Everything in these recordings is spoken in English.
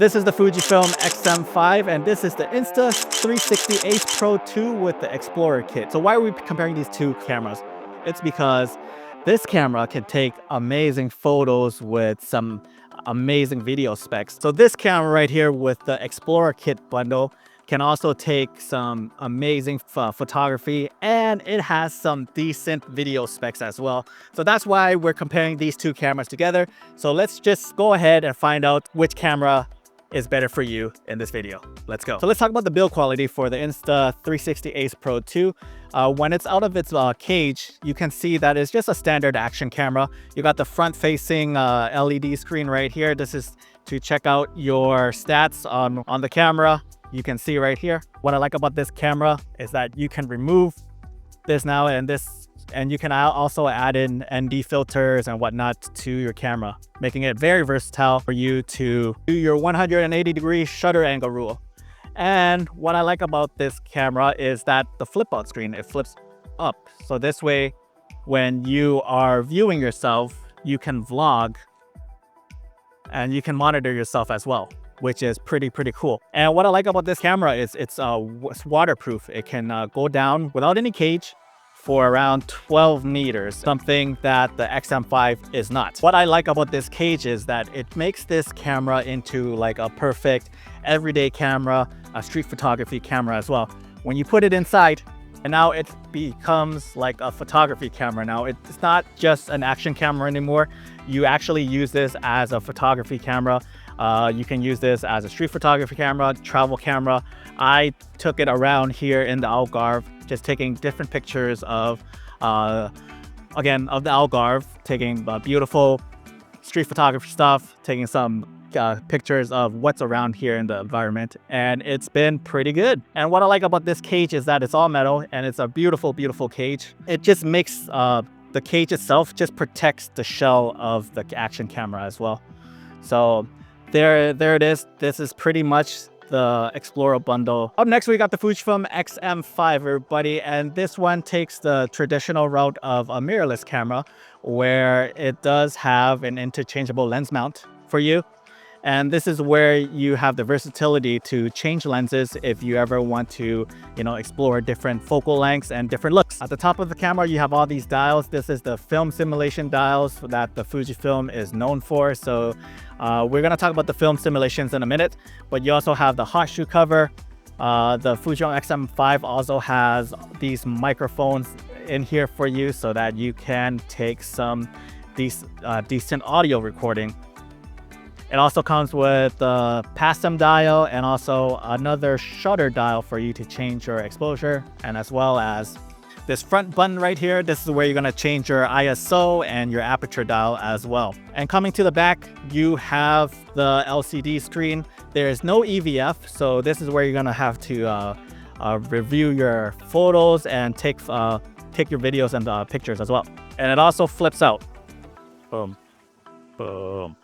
This is the Fujifilm XM5 and this is the Insta360 Ace Pro 2 with the Xplorer Kit. So why are we comparing these two cameras? It's because this camera can take amazing photos with some amazing video specs. So this camera right here with the Xplorer Kit bundle can also take some amazing photography, and it has some decent video specs as well. So that's why we're comparing these two cameras together. So let's just go ahead and find out which camera is better for you in this video. Let's go. So let's talk about the build quality for the Insta360 Ace Pro 2. When it's out of its cage, you can see that it's just a standard action camera. You got the front-facing LED screen right here. This is to check out your stats on the camera. You can see right here. What I like about this camera is that you can remove this now and you can also add in ND filters and whatnot to your camera, making it very versatile for you to do your 180-degree shutter angle rule. And what I like about this camera is that the flip out screen, it flips up. So this way, when you are viewing yourself, you can vlog and you can monitor yourself as well, which is pretty cool. And what I like about this camera is it's waterproof. It can go down without any cage for around 12 meters, something that the XM5 is not. What I like about this cage is that it makes this camera into like a perfect everyday camera, a street photography camera as well. When you put it inside, and now it becomes like a photography camera. Now it's not just an action camera anymore. You actually use this as a photography camera. You can use this as a street photography camera, travel camera. I took it around here in the Algarve, just taking different pictures of, again, of the Algarve, taking beautiful street photography stuff, taking some pictures of what's around here in the environment, and it's been pretty good. And what I like about this cage is that it's all metal and it's a beautiful cage. It just makes the cage itself just protects the shell of the action camera as well. So there it is. This is pretty much the Explorer bundle. Up next, we got the Fujifilm XM5, everybody, and this one takes the traditional route of a mirrorless camera, where it does have an interchangeable lens mount for you. And this is where you have the versatility to change lenses if you ever want to, explore different focal lengths and different looks. At the top of the camera, you have all these dials. This is the film simulation dials that the Fujifilm is known for. So we're gonna talk about the film simulations in a minute, but you also have the hot shoe cover. The Fujifilm XM5 also has these microphones in here for you so that you can take some decent audio recording. It also comes with the PASM dial and also another shutter dial for you to change your exposure, and as well as this front button right here. This is where you're gonna change your ISO and your aperture dial as well. And coming to the back, you have the LCD screen. There is no EVF, so this is where you're gonna have to review your photos and take your videos and pictures as well. And it also flips out. Boom, boom.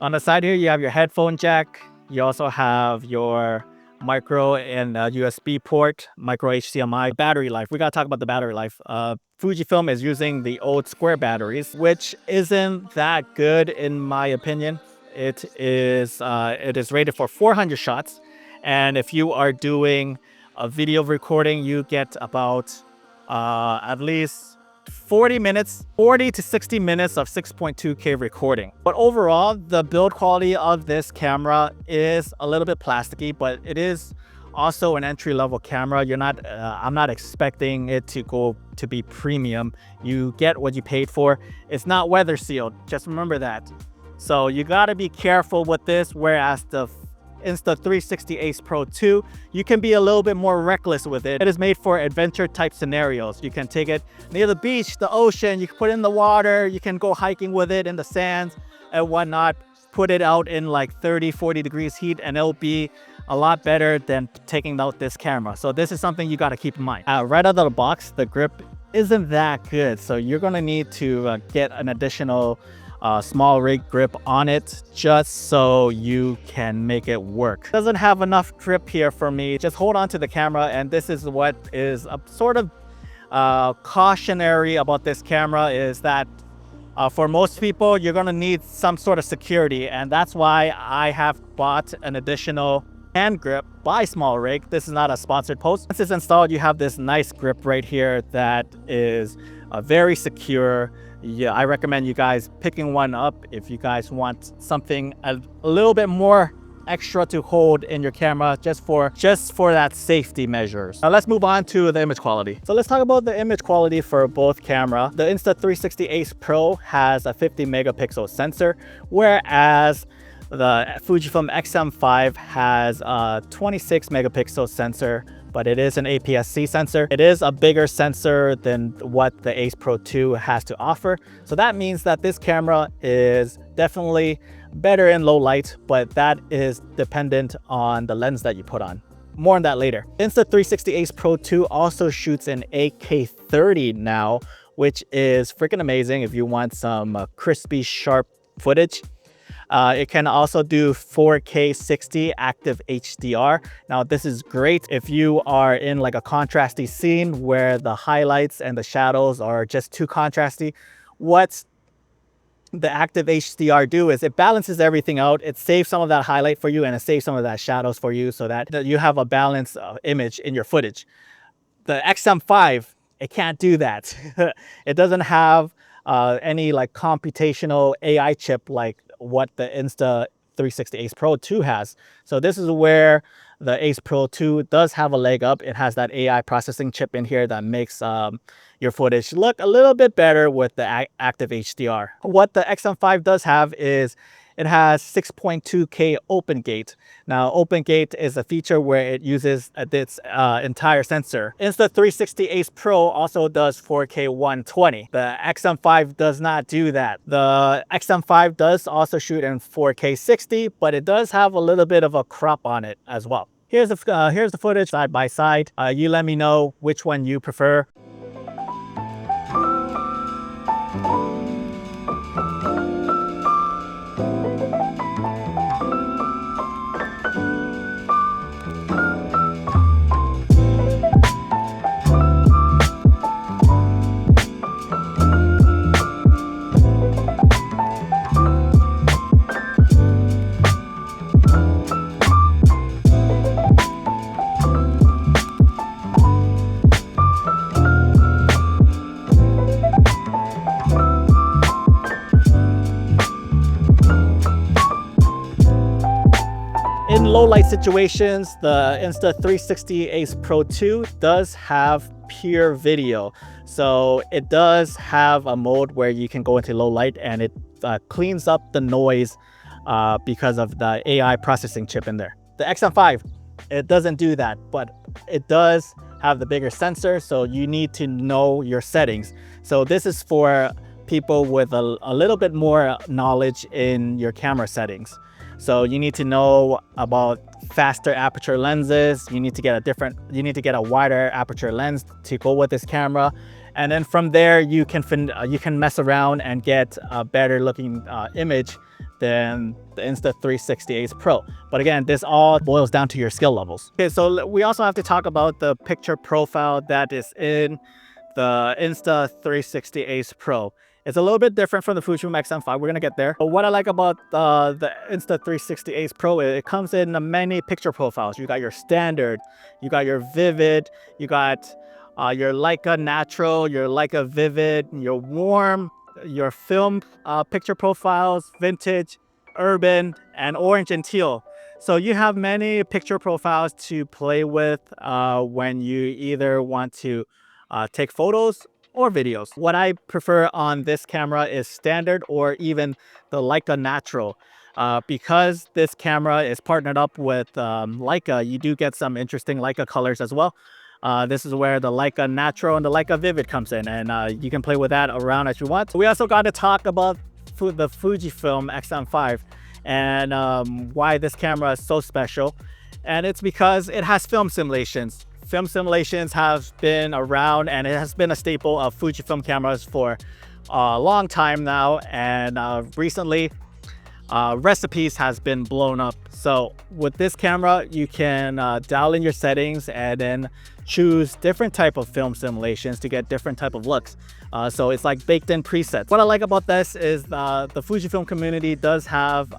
On the side here, you have your headphone jack. You also have your micro and USB port, micro HDMI. Battery life, we gotta talk about the battery life. Fujifilm is using the old square batteries, which isn't that good in my opinion. It is rated for 400 shots. And if you are doing a video recording, you get about at least 40 to 60 minutes of 6.2K recording. But overall, the build quality of this camera is a little bit plasticky, but it is also an entry-level camera. I'm not expecting it to be premium. You get what you paid for. It's not weather sealed, just remember that. So you gotta be careful with this, whereas the Insta360 Ace Pro 2, you can be a little bit more reckless with it. It is made for adventure type scenarios. You can take it near the beach, the ocean, you can put it in the water, you can go hiking with it in the sands and whatnot, put it out in like 30-40 degrees heat, and it'll be a lot better than taking out this camera. So this is something you got to keep in mind. Right out of the box, the grip isn't that good, so you're gonna need to get an additional small rig grip on it just so you can make it work. Doesn't have enough grip here for me. Just hold on to the camera, and this is what is a sort of cautionary about this camera, is that For most people, you're gonna need some sort of security, and that's why I have bought an additional hand grip by Small Rig. This is not a sponsored post. Once it's installed, you have this nice grip right here that is very secure. Yeah, I recommend you guys picking one up if you guys want something a little bit more extra to hold in your camera, just for that safety measures. Now let's move on to the image quality. So let's talk about the image quality for both camera. The Insta360 Ace Pro has a 50 megapixel sensor, whereas the Fujifilm XM5 has a 26 megapixel sensor, but it is an APS-C sensor. It is a bigger sensor than what the Ace Pro 2 has to offer. So that means that this camera is definitely better in low light, but that is dependent on the lens that you put on. More on that later. Insta360 Ace Pro 2 also shoots in 8K 30 now, which is freaking amazing if you want some crispy, sharp footage. It can also do 4K 60 active HDR. Now this is great if you are in like a contrasty scene where the highlights and the shadows are just too contrasty. What the active HDR do is it balances everything out. It saves some of that highlight for you and it saves some of that shadows for you, so that you have a balanced image in your footage. The XM5, it can't do that. It doesn't have any like computational AI chip like what the Insta360 Ace Pro 2 has. So this is where the Ace Pro 2 does have a leg up. It has that AI processing chip in here that makes your footage look a little bit better with the active HDR. What the XM5 does have is it has 6.2K open gate. Now, open gate is a feature where it uses its entire sensor. Insta360 Ace Pro also does 4K 120. The XM5 does not do that. The XM5 does also shoot in 4K 60, but it does have a little bit of a crop on it as well. Here's the footage side by side. You let me know which one you prefer. In low light situations, the Insta360 Ace Pro 2 does have pure video. So it does have a mode where you can go into low light and it cleans up the noise because of the AI processing chip in there. The XM5, it doesn't do that, but it does have the bigger sensor, so you need to know your settings. So this is for people with a little bit more knowledge in your camera settings. So you need to know about faster aperture lenses. You need to get a wider aperture lens to go with this camera. And then from there, you can mess around and get a better looking image than the Insta360 Ace Pro. But again, this all boils down to your skill levels. Okay, so we also have to talk about the picture profile that is in the Insta360 Ace Pro. It's a little bit different from the Fujifilm XM5. We're gonna get there. But what I like about the Insta360 Ace Pro, it comes in many picture profiles. You got your standard, you got your vivid, you got your Leica natural, your Leica vivid, your warm, your film picture profiles, vintage, urban, and orange and teal. So you have many picture profiles to play with when you either want to take photos or videos. What I prefer on this camera is standard or even the Leica natural. Because this camera is partnered up with Leica, you do get some interesting Leica colors as well. This is where the Leica Natural and the Leica Vivid comes in, and you can play with that around as you want. We also got to talk about the Fujifilm XM5 and why this camera is so special. And it's because it has film simulations. Film simulations have been around and it has been a staple of Fujifilm cameras for a long time now. And recently, recipes has been blown up. So with this camera, you can dial in your settings and then choose different type of film simulations to get different type of looks. So it's like baked in presets. What I like about this is the Fujifilm community does have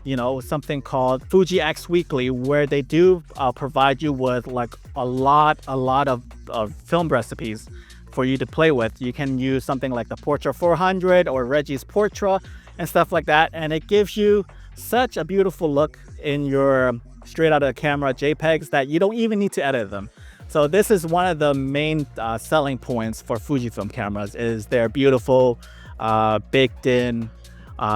you know, something called Fuji X Weekly, where they do provide you with like a lot of film recipes for you to play with. You can use something like the Portra 400 or Reggie's Portra and stuff like that, and it gives you such a beautiful look in your straight out of the camera JPEGs that you don't even need to edit them. So this is one of the main selling points for Fujifilm cameras, is their beautiful baked in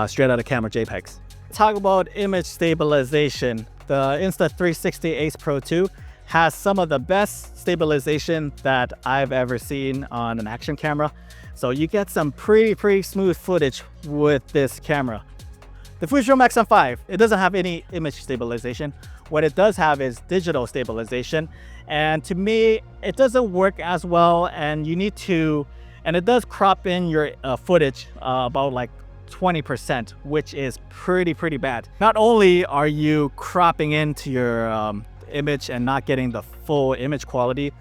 straight out of camera JPEGs. Talk about image stabilization. The Insta360 Ace Pro 2 has some of the best stabilization that I've ever seen on an action camera. So you get some pretty smooth footage with this camera. The Fujifilm XM5, it doesn't have any image stabilization. What it does have is digital stabilization. And to me, it doesn't work as well, and you need to, and it does crop in your footage about like 20%, which is pretty bad. Not only are you cropping into your image and not getting the full image quality,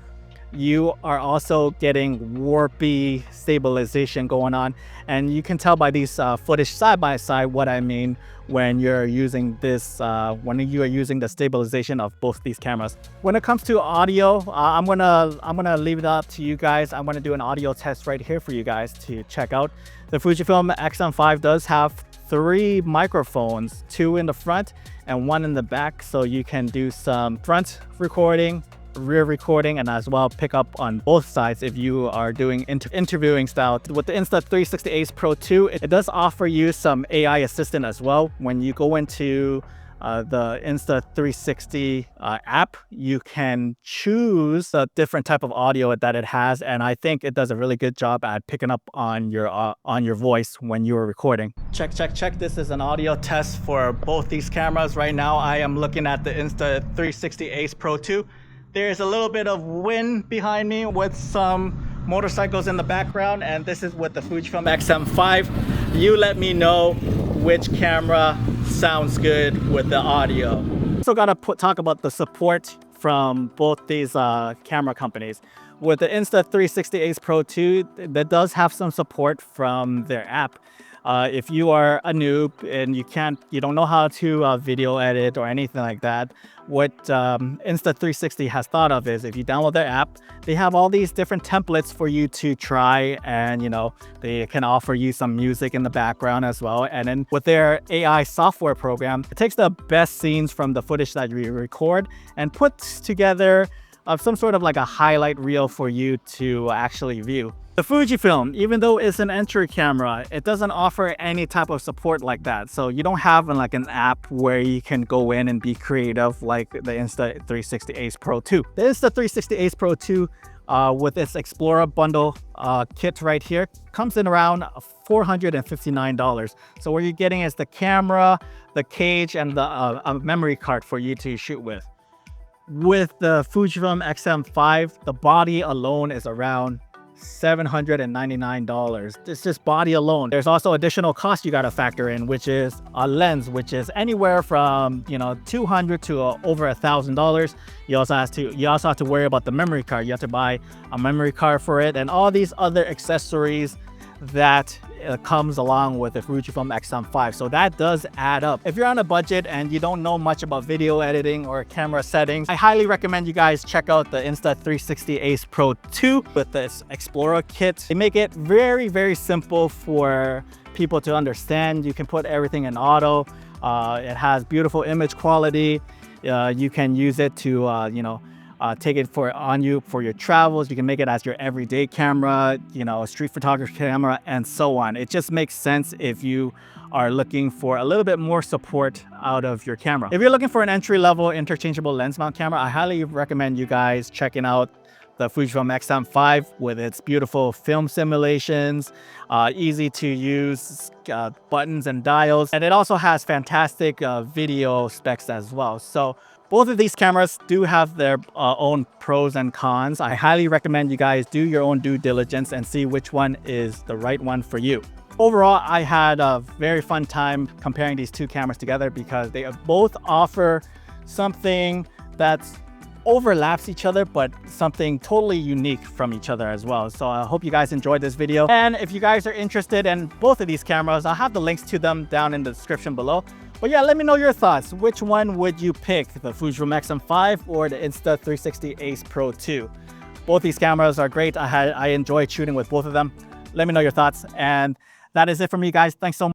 you are also getting warpy stabilization going on, and you can tell by these footage side by side what I mean when you're using this when you are using the stabilization of both these cameras. When it comes to audio, I'm gonna leave it up to you guys. I'm gonna do an audio test right here for you guys to check out. The Fujifilm XM5 does have 3 microphones, 2 in the front and 1 in the back, so you can do some front recording, rear recording, and as well pick up on both sides if you are doing interviewing style. With the Insta360 Ace Pro 2, it does offer you some AI assistant as well. When you go into the Insta360 app, you can choose a different type of audio that it has, and I think it does a really good job at picking up on your voice when you are recording. Check. This is an audio test for both these cameras. Right now I am looking at the Insta360 Ace Pro 2. There's a little bit of wind behind me with some motorcycles in the background, and this is with the Fujifilm XM5. You let me know which camera sounds good with the audio. Also gotta talk about the support from both these camera companies. With the Insta360 Ace Pro 2, that does have some support from their app. If you are a noob and you don't know how to video edit or anything like that, what Insta360 has thought of is, if you download their app, they have all these different templates for you to try, and you know, they can offer you some music in the background as well. And then with their AI software program, it takes the best scenes from the footage that you record and puts together some sort of like a highlight reel for you to actually view. The Fujifilm, even though it's an entry camera, it doesn't offer any type of support like that. So you don't have like an app where you can go in and be creative like the Insta360 Ace Pro 2. The Insta360 Ace Pro 2 with its Xplorer bundle kit right here comes in around $459. So what you're getting is the camera, the cage, and the memory card for you to shoot with. With the Fujifilm XM5, the body alone is around $799. It's just body alone. There's also additional cost you got to factor in, which is a lens, which is anywhere from $200 to over $1,000. You also have to worry about the memory card. You have to buy a memory card for it, and all these other accessories that comes along with the Fujifilm XM5. So that does add up. If you're on a budget and you don't know much about video editing or camera settings, I highly recommend you guys check out the Insta360 Ace Pro 2 with this Xplorer Kit. They make it very simple for people to understand. You can put everything in auto. It has beautiful image quality. You can use it to take it for your travels. You can make it as your everyday camera, street photography camera, and so on. It just makes sense if you are looking for a little bit more support out of your camera. If you're looking for an entry-level interchangeable lens mount camera, I highly recommend you guys checking out the Fujifilm XM5 with its beautiful film simulations, easy to use buttons and dials, and it also has fantastic video specs as well. So both of these cameras do have their own pros and cons. I highly recommend you guys do your own due diligence and see which one is the right one for you. Overall, I had a very fun time comparing these two cameras together because they both offer something that's overlaps each other, but something totally unique from each other as well. So I hope you guys enjoyed this video. And if you guys are interested in both of these cameras, I'll have the links to them down in the description below. But yeah, let me know your thoughts. Which one would you pick, the Fujifilm XM5 or the Insta360 Ace Pro 2? Both these cameras are great. I enjoyed shooting with both of them. Let me know your thoughts. And that is it for me, guys. Thanks so much.